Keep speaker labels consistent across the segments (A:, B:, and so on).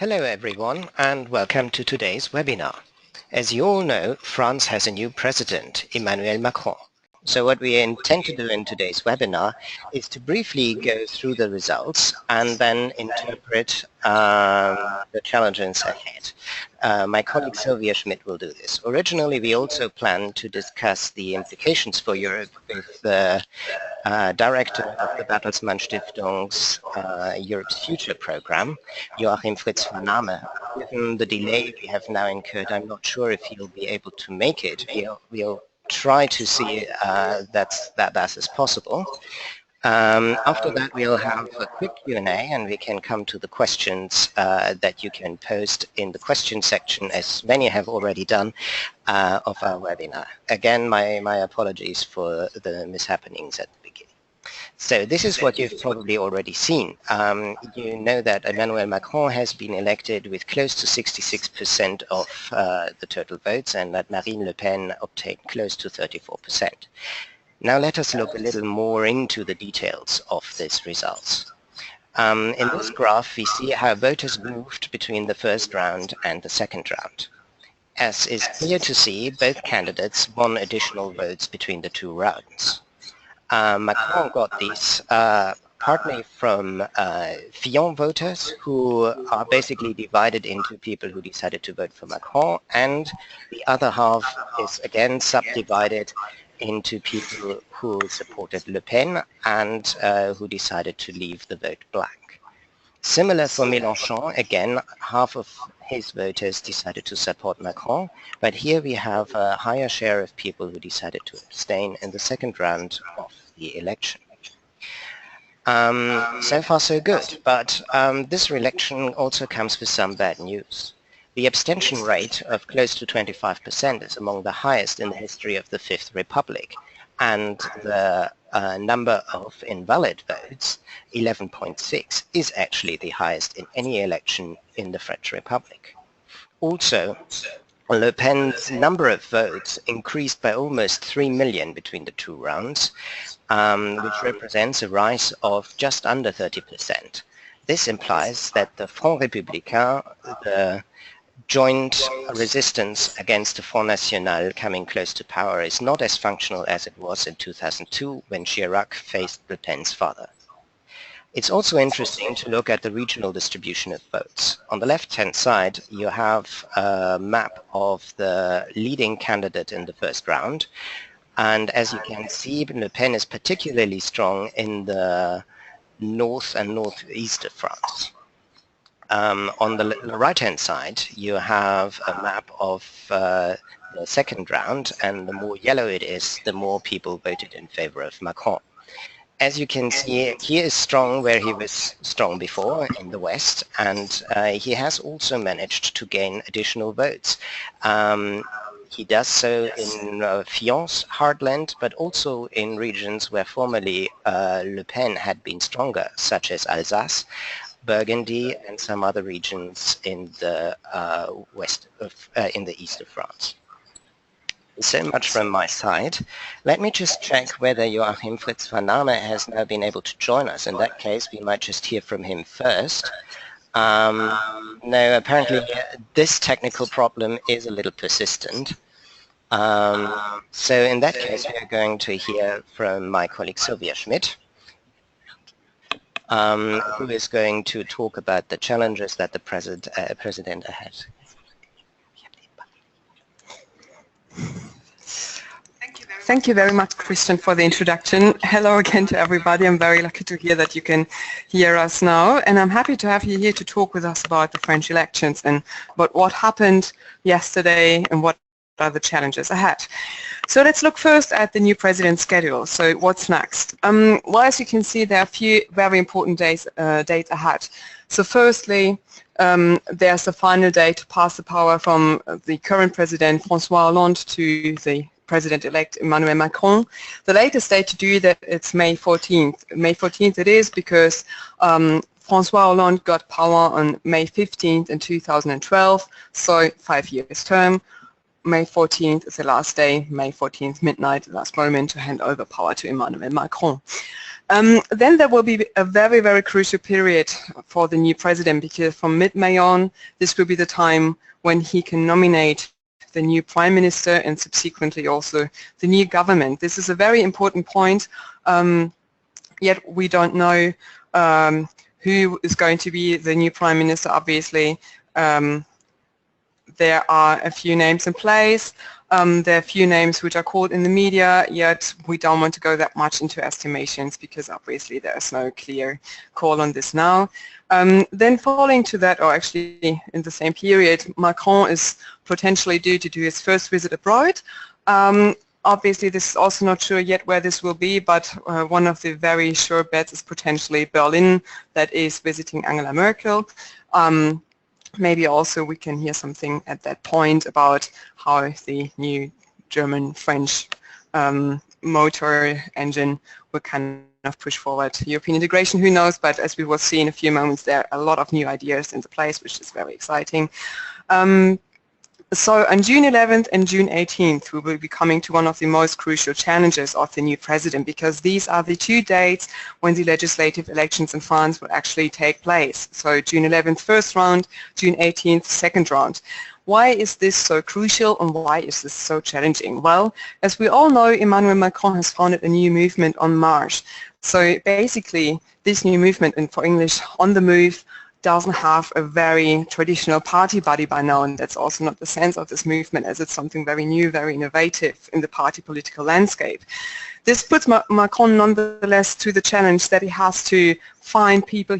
A: Hello everyone and welcome to today's webinar. As you all know, France has a new president, Emmanuel Macron. So what we intend to do in today's webinar is to briefly go through the results and then interpret the challenges ahead. My colleague Sylvia Schmidt will do this. Originally, we also planned to discuss the implications for Europe with the director of the Bertelsmann Stiftung's Europe's Future program, Joachim Fritz van Name. Given the delay we have now incurred, I'm not sure if he'll be able to make it. We'll try to see that is possible. After that, we'll have a quick Q&A and we can come to the questions that you can post in the question section, as many have already done, of our webinar. Again, my apologies for the mishappenings at the beginning. So this is what you've probably already seen. You know that Emmanuel Macron has been elected with close to 66% of the total votes, and that Marine Le Pen obtained close to 34%. Now let us look a little more into the details of these results. In this graph, we see how voters moved between the first round and the second round. As is clear to see, both candidates won additional votes between the two rounds. Macron got these partly from Fillon voters, who are basically divided into people who decided to vote for Macron, and the other half is again subdivided into people who supported Le Pen and who decided to leave the vote blank. Similar for Mélenchon, again, half of his voters decided to support Macron, but here we have a higher share of people who decided to abstain in the second round of the election. So far so good, but this election also comes with some bad news. The abstention rate of close to 25% is among the highest in the history of the Fifth Republic, and the number of invalid votes, 11.6, is actually the highest in any election in the French Republic. Also, Le Pen's number of votes increased by almost 3 million between the two rounds, which represents a rise of just under 30%. This implies that the Front Républicain, the joint resistance against the Front National coming close to power, is not as functional as it was in 2002 when Chirac faced Le Pen's father. It's also interesting to look at the regional distribution of votes. On the left-hand side, you have a map of the leading candidate in the first round, and as you can see, Le Pen is particularly strong in the north and northeast of France. On the right-hand side, you have a map of the second round, and the more yellow it is, the more people voted in favor of Macron. As you can see, he is strong where he was strong before, in the west, and he has also managed to gain additional votes. He does so in Fillon's heartland, but also in regions where formerly Le Pen had been stronger, such as Alsace, Burgundy, and some other regions in the in the east of France. So much from my side. Let me just check whether Joachim Fritz van Name has now been able to join us. In that case, we might just hear from him first. No, apparently this technical problem is a little persistent. So in that case, we are going to hear from my colleague Sylvia Schmidt, who is going to talk about the challenges that the president has.
B: Thank you very much, Christian, for the introduction. Hello again to everybody. I'm very lucky to hear that you can hear us now, and I'm happy to have you here to talk with us about the French elections and about what happened yesterday and what are the challenges ahead. So let's look first at the new president's schedule. So what's next? Well, as you can see, there are a few very important dates ahead. So firstly, there's the final day to pass the power from the current president, François Hollande, to the President-elect Emmanuel Macron. The latest date to do that, it's May 14th. May 14th it is because François Hollande got power on May 15th in 2012, so 5 years term. May 14th is the last day, May 14th midnight, the last moment to hand over power to Emmanuel Macron. Then there will be a very, very crucial period for the new president, because from mid-May on, this will be the time when he can nominate the new prime minister and subsequently also the new government. This is a very important point, yet we don't know who is going to be the new prime minister. Obviously, there are a few names in place. There are a few names which are called in the media, yet we don't want to go that much into estimations because obviously there is no clear call on this now. Then following to that, or actually in the same period, Macron is potentially due to do his first visit abroad. Obviously, this is also not sure yet where this will be, but one of the very sure bets is potentially Berlin, that is visiting Angela Merkel. Maybe also we can hear something at that point about how the new German-French motor engine will kind of push forward European integration. Who knows? But as we will see in a few moments, there are a lot of new ideas in the place, which is very exciting. So on June 11th and June 18th, we will be coming to one of the most crucial challenges of the new president, because these are the 2 dates when the legislative elections in France will actually take place. So June 11th, first round, June 18th, second round. Why is this so crucial and why is this so challenging? Well, as we all know, Emmanuel Macron has founded a new movement on March. So basically, this new movement, and for English, on the move, doesn't have a very traditional party body by now, and that's also not the sense of this movement, as it's something very new, very innovative in the party political landscape. This puts Macron nonetheless to the challenge that he has to find people,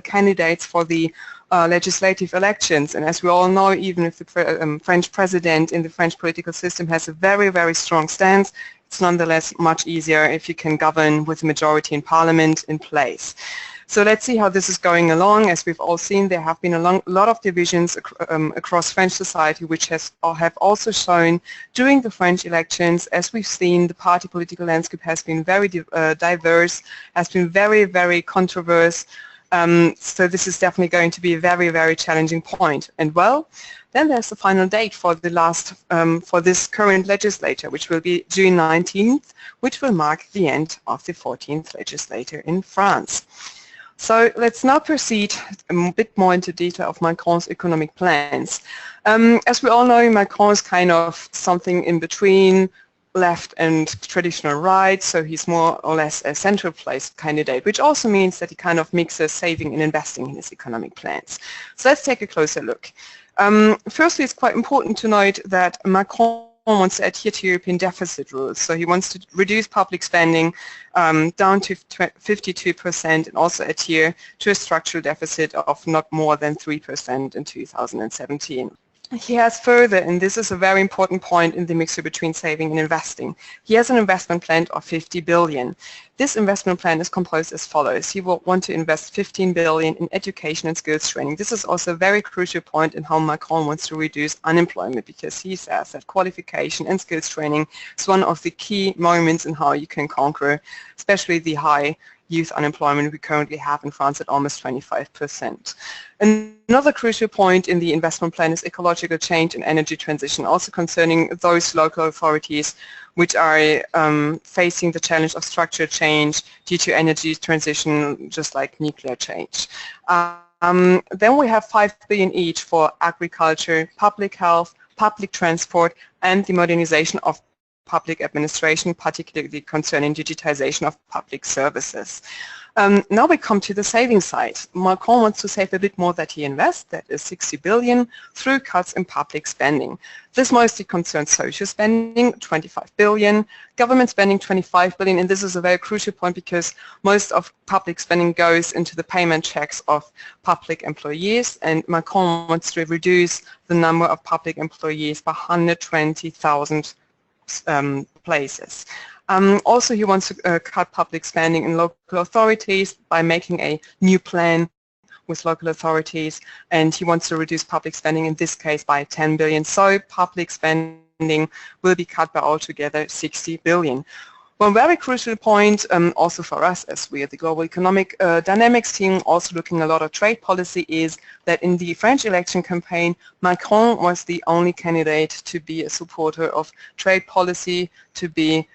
B: candidates for the legislative elections. And as we all know, even if the French president in the French political system has a very, very strong stance, it's nonetheless much easier if you can govern with a majority in parliament in place. So let's see how this is going along. As we've all seen, there have been a lot of divisions across French society, which have also shown during the French elections. As we've seen, the party political landscape has been very diverse, has been very, very controversial. So this is definitely going to be a very, very challenging point. And well, then there's the final date for the last, for this current legislature, which will be June 19th, which will mark the end of the 14th legislature in France. So let's now proceed a bit more into detail of Macron's economic plans. As we all know, Macron is kind of something in between left and traditional right, so he's more or less a central placed candidate, which also means that he kind of mixes saving and investing in his economic plans. So let's take a closer look. Firstly, it's quite important to note that Macron wants to adhere to European deficit rules. So he wants to reduce public spending down to 52% and also adhere to a structural deficit of not more than 3% in 2017. He has further, and this is a very important point in the mixture between saving and investing, he has an investment plan of 50 billion. This investment plan is composed as follows. He will want to invest 15 billion in education and skills training. This is also a very crucial point in how Macron wants to reduce unemployment, because he says that qualification and skills training is one of the key moments in how you can conquer especially the high youth unemployment we currently have in France at almost 25%. Another crucial point in the investment plan is ecological change and energy transition, also concerning those local authorities which are facing the challenge of structural change due to energy transition, just like nuclear change. Then we have 5 billion each for agriculture, public health, public transport, and the modernization of public administration, particularly concerning digitization of public services. Now we come to the saving side. Macron wants to save a bit more that he invests, that is 60 billion, through cuts in public spending. This mostly concerns social spending, 25 billion, government spending, 25 billion, and this is a very crucial point because most of public spending goes into the payment checks of public employees, and Macron wants to reduce the number of public employees by 120,000 places. Also, he wants to cut public spending in local authorities by making a new plan with local authorities, and he wants to reduce public spending in this case by 10 billion. So public spending will be cut by altogether 60 billion. One very crucial point, also for us as we are the Global Economic Dynamics team, also looking a lot at trade policy, is that in the French election campaign, Macron was the only candidate to be a supporter of trade policy, to be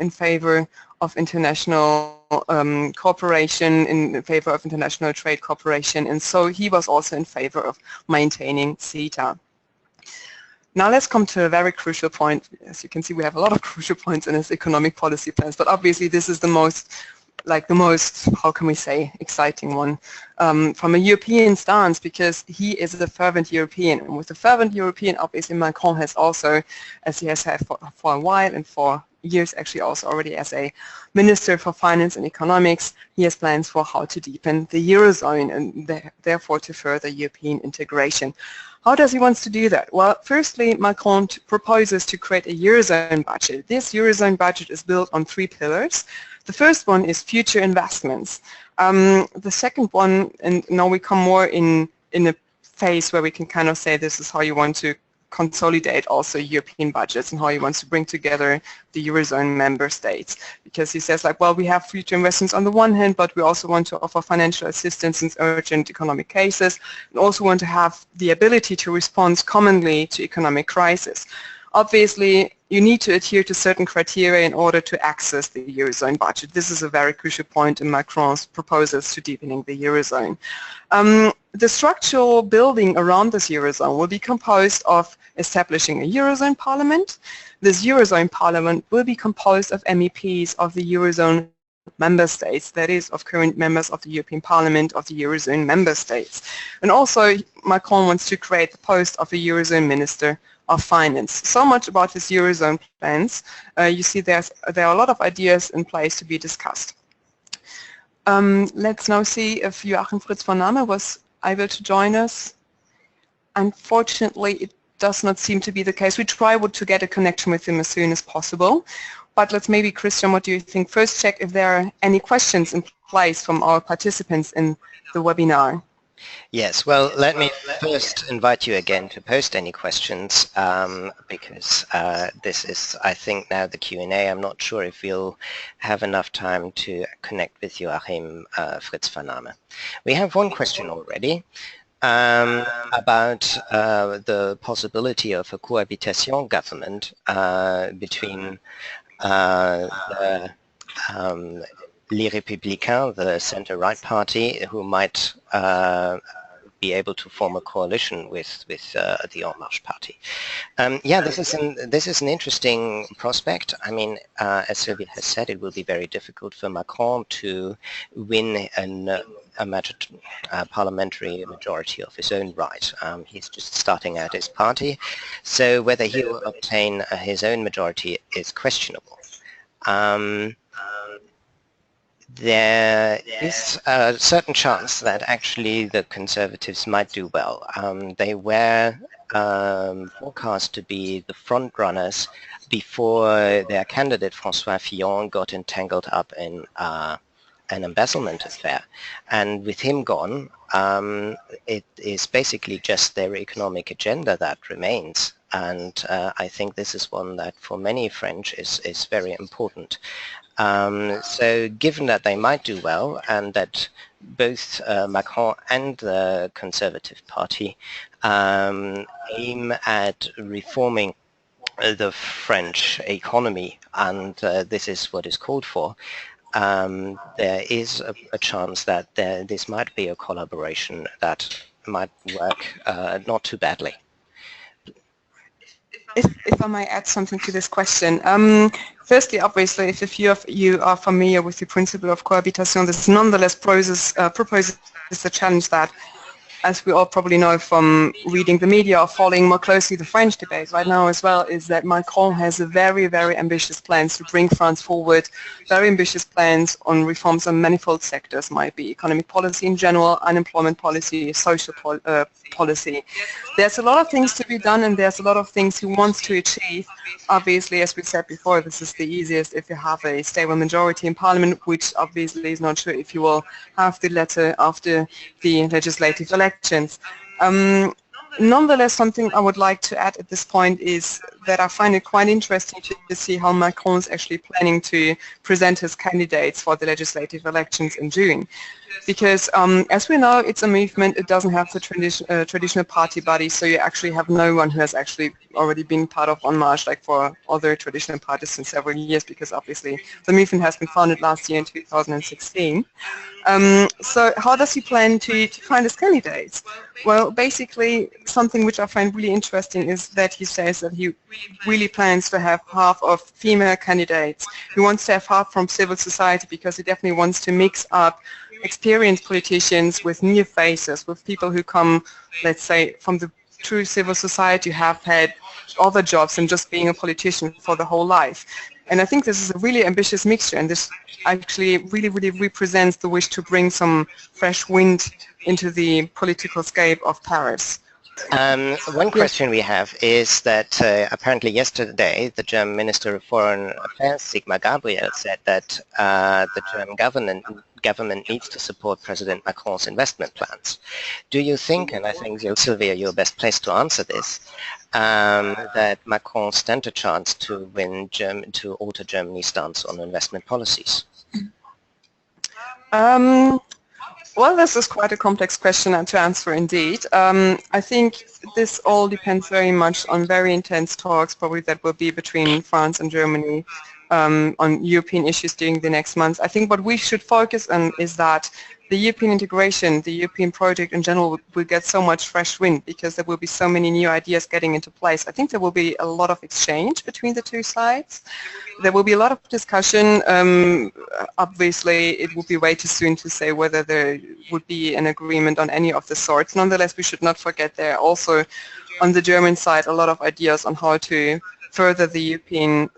B: in favor of international cooperation, in favor of international trade cooperation, and so he was also in favor of maintaining CETA. Now let's come to a very crucial point. As you can see, we have a lot of crucial points in his economic policy plans, but obviously this is the most, how can we say, exciting one from a European stance, because he is a fervent European. And with a fervent European, obviously Macron has also, as he has had for a while and for years actually also already as a Minister for Finance and Economics, he has plans for how to deepen the Eurozone and therefore to further European integration. How does he want to do that? Well, firstly, Macron proposes to create a Eurozone budget. This Eurozone budget is built on 3 pillars. The first one is future investments. The second one, and now we come more in a phase where we can kind of say this is how you want to consolidate also European budgets and how he wants to bring together the Eurozone member states. Because he says, like, well, we have future investments on the one hand, but we also want to offer financial assistance in urgent economic cases, and also want to have the ability to respond commonly to economic crisis. Obviously, you need to adhere to certain criteria in order to access the Eurozone budget. This is a very crucial point in Macron's proposals to deepening the Eurozone. The structural building around this Eurozone will be composed of establishing a Eurozone Parliament. This Eurozone Parliament will be composed of MEPs of the Eurozone member states, that is, of current members of the European Parliament of the Eurozone member states. And also, Macron wants to create the post of a Eurozone Minister of Finance. So much about his Eurozone plans. You see there are a lot of ideas in place to be discussed. Let's now see if Joachim Fritz von Name was able to join us. Unfortunately, it does not seem to be the case. We try to get a connection with him as soon as possible. But let's maybe, Christian, what do you think? First check if there are any questions in place from our participants in the webinar.
A: Yes, well, let me first invite you again to post any questions because this is, I think, now the Q&A. I'm not sure if we'll have enough time to connect with Joachim Fritz von Name. We have one question already about the possibility of a cohabitation government between Les Républicains, the center-right party, who might be able to form a coalition with the En Marche party. Yeah, this is an interesting prospect. I mean, as Sylvia has said, it will be very difficult for Macron to win a parliamentary majority of his own right. He's just starting out his party, so whether he will obtain his own majority is questionable. There is a certain chance that actually the Conservatives might do well. They were forecast to be the front runners before their candidate François Fillon got entangled up in an embezzlement affair. And with him gone, it is basically just their economic agenda that remains. And I think this is one that for many French is very important. So given that they might do well and that both Macron and the Conservative Party aim at reforming the French economy, and this is what is called for, there is a chance that this might be a collaboration that might work not too badly.
B: If I might add something to this question. Firstly, obviously, if a few of you are familiar with the principle of cohabitation, this nonetheless proposes a challenge that, as we all probably know from reading the media or following more closely the French debate right now as well, is that Macron has a very, very ambitious plans to bring France forward, very ambitious plans on reforms on manifold sectors, might be economic policy in general, unemployment policy, social policy. There's a lot of things to be done and there's a lot of things he wants to achieve. Obviously, as we said before, this is the easiest if you have a stable majority in Parliament, which obviously is not sure if you will have the latter after the legislative elections. Nonetheless, something I would like to add at this point is that I find it quite interesting to see how Macron is actually planning to present his candidates for the legislative elections in June. Because as we know, it's a movement, it doesn't have the traditional party body, so you actually have no one who has actually already been part of En Marche, like for other traditional parties in several years, because obviously the movement has been founded last year in 2016. So how does he plan to find his candidates? Well, basically, something which I find really interesting is that he says that he really plans to have half of female candidates. He wants to have half from civil society because he definitely wants to mix up experienced politicians with new faces, with people who come, let's say, from the true civil society, who have had other jobs than just being a politician for the whole life. And I think this is a really ambitious mixture, and this actually really represents the wish to bring some fresh wind into the political scape of Paris.
A: One question we have is that apparently yesterday the German Minister of Foreign Affairs, Sigmar Gabriel, said that the German government needs to support President Macron's investment plans. Do you think, and I think, Sylvia, you're best placed to answer this, that Macron stands a chance to to alter Germany's stance on investment policies?
B: Well, this is quite a complex question to answer indeed. I think this all depends very much on very intense talks probably that will be between France and Germany on European issues during the next months. I think what we should focus on is that the European integration, the European project in general will get so much fresh wind because there will be so many new ideas getting into place. I think there will be a lot of exchange between the two sides. There will be a lot of discussion. Obviously, it would be way too soon to say whether there would be an agreement on any of the sorts. Nonetheless, we should not forget there are also on the German side a lot of ideas on how to further the European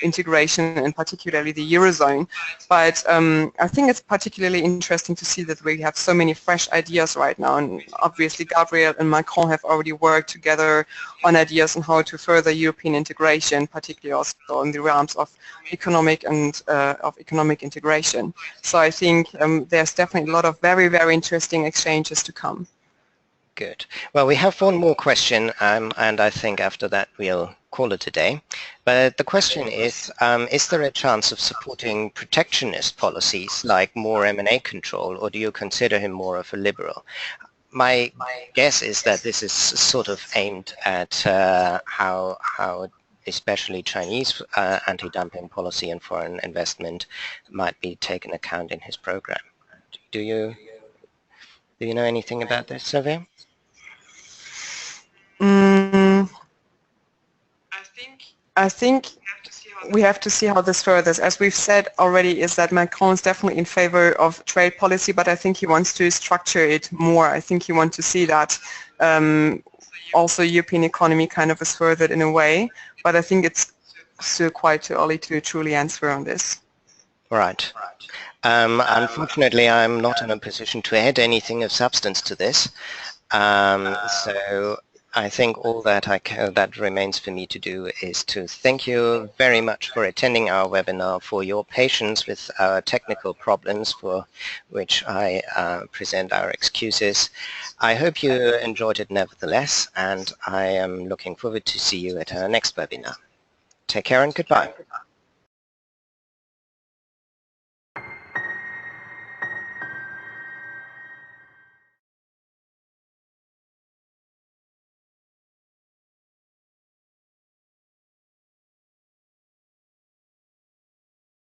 B: integration and particularly the Eurozone. But I think it's particularly interesting to see that we have so many fresh ideas right now, and obviously Gabriel and Macron have already worked together on ideas on how to further European integration, particularly also in the realms of economic and economic integration. So I think there's definitely a lot of very interesting exchanges to come.
A: Good. Well, we have one more question, and I think after that we'll call it a day. But the question is there a chance of supporting protectionist policies like more M&A control, or do you consider him more of a liberal? My guess is that this is sort of aimed at how especially Chinese anti-dumping policy and foreign investment might be taken account in his program. Do you know anything about this, Sylvia?
B: I think we have to see how this furthers. As we've said already, is that Macron is definitely in favor of trade policy, but I think he wants to structure it more. I think he wants to see that also European economy kind of is furthered in a way, but I think it's still quite too early to truly answer on this.
A: Right. Unfortunately, I'm not in a position to add anything of substance to this. So I think all that remains for me to do is to thank you very much for attending our webinar, for your patience with our technical problems, for which I present our excuses. I hope you enjoyed it nevertheless, and I am looking forward to see you at our next webinar. Take care and goodbye.